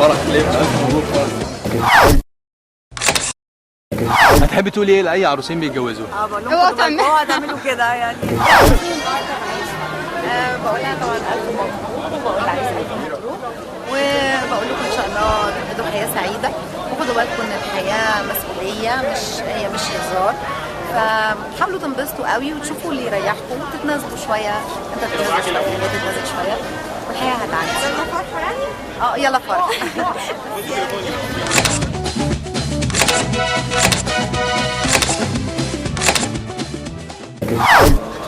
فرح ليه؟ هتحبي تقولي ايه لاي عروسين بيتجوزوا؟ بقول لهم اوعوا تعملوا كده يعني. بقول لها طبعا الف مبروك، وبقول عايزه الف مبروك، وبقول لكم ان شاء الله تبقوا حياه سعيده، وخدوا بالكم ان الحياه مسؤوليه، مش هزار. فحاولوا تنبسطوا قوي وتشوفوا اللي يريحكم وتتنازلوا شويه، انت تتنازل شويه وهي تتنازل شويه، والحياه هتعدي. يلا فرحه يعني؟ يلا فرحه.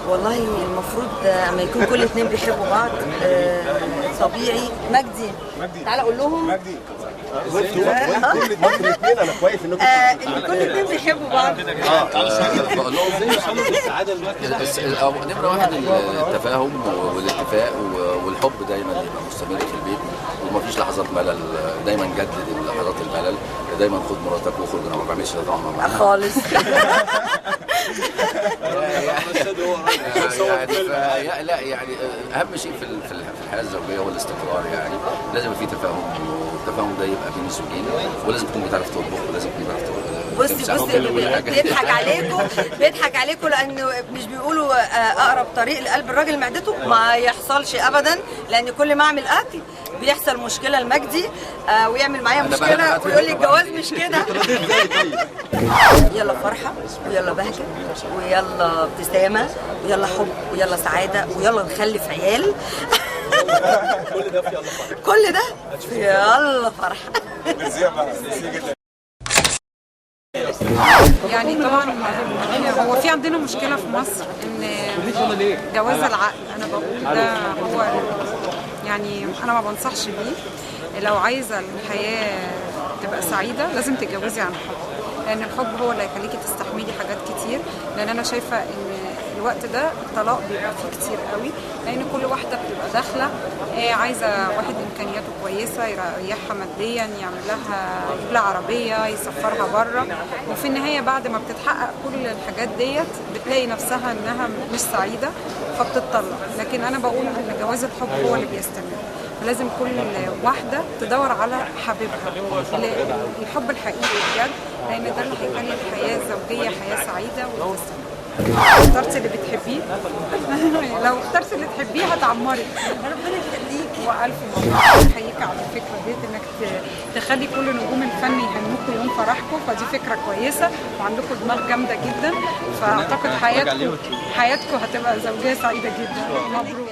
والله المفروض اما يكون كل اتنين بيحبوا بعض طبيعي. مجدي تعالى قول لهم. مجدي كل الاثنين انا كويس انكم كل اتنين بيحبوا بعض. بقول لهم نمره واحد التفاهم والاتفاق والحب دايما يبقى مستمر في البيت، ومفيش لحظات ملل، دايما جدد لحظات الملل، دايما خد مراتك واخرج. انا ما بعملش ده طبعا خالص. يعني لا يعني اهم شيء في الحياه الزوجيه هو الاستقرار. يعني لازم يبقى في تفاهم، والتفاهم ده يبقى بين الزوجين، ولازم تكون بتعرف تطبخ، ولازم تكون بتعرف بصي بيضحك عليكم لانه مش بيقولوا اقرب طريق لقلب الراجل معدته. ما يحصلش ابدا، لان كل ما اعمل اكل بيحصل مشكله لمجدي ويعمل معايا مشكله ويقول لي الجواز مش كده. يلا فرحه، ويلا بهجه، ويلا ابتسامه، ويلا حب، ويلا سعاده، ويلا نخلف عيال. كل ده في يلا فرحه. يعني طبعا هو في عندنا مشكله في مصر ان جواز العقل، انا بقول ده هو يعني انا ما بنصحش بيه. لو عايزه الحياه تبقى سعيده لازم تتجوزي عن حب، لان الحب هو اللي هيخليكي تستحملي حاجات كتير. لان انا شايفه ان الوقت ده الطلاق بيبقى فيه كتير قوي، لان كل واحده بتبقى داخله عايزه واحد امكانياته كويسه يريحها ماديا، يعمل لها يجيب لها عربيه، يسفرها بره، وفي النهايه بعد ما بتتحقق كل الحاجات ديت بتلاقي نفسها انها مش سعيده فبتطلق. لكن انا بقول ان جواز الحب هو اللي بيستمر، فلازم كل واحده تدور على حبيبها، الحب الحقيقي بجد، لان ده اللي هيخلي الحياه الزوجيه حياه سعيده وتستمر. اخترتي اللي بتحبيه. لو اخترتي اللي تحبيه هتعمري. ربنا يخليك والف مبروك. احييك على الفكره ديت انك تخلي كل نجوم الفن يهنوكوا يوم فرحكم، فدي فكره كويسه وعندكم دماغ جامده جدا، فاعتقد حياتكم هتبقى زوجيه سعيده جدا. مبروك.